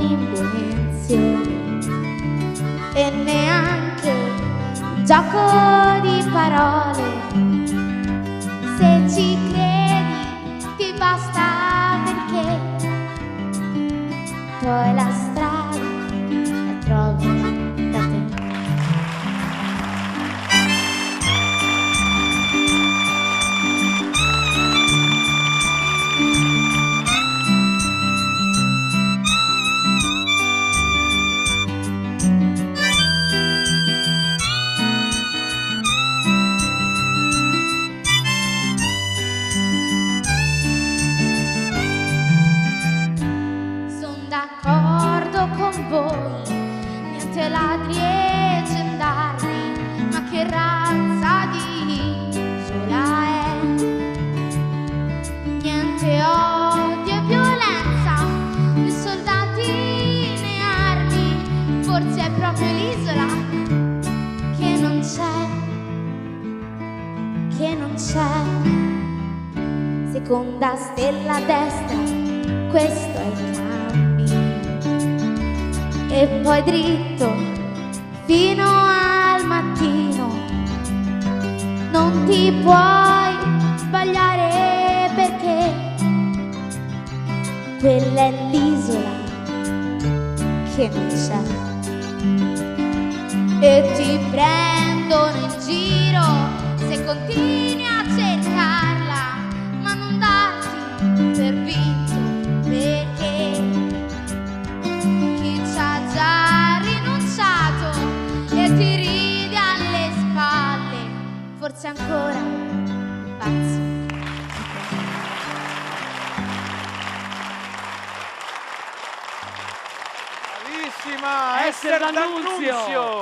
un'invenzione e neanche gioco di parole. Se ci credi ti basta, perché poi la strada la trovi da te. D'accordo con voi, niente ladri e gendarmi, ma che razza di isola è? Niente odio e violenza, né soldati né armi, forse è proprio l'isola che non c'è. Seconda stella a destra, questo è il cammino. E poi dritto fino al mattino. Non ti puoi sbagliare, perché quella è l'isola che non c'è. E ti prendono in giro se continui a cercarla, ma non darti per vinto, perché già rinunciato e ti ride alle spalle, forse ancora un pazzo. Bravissima Ester D'Annunzio.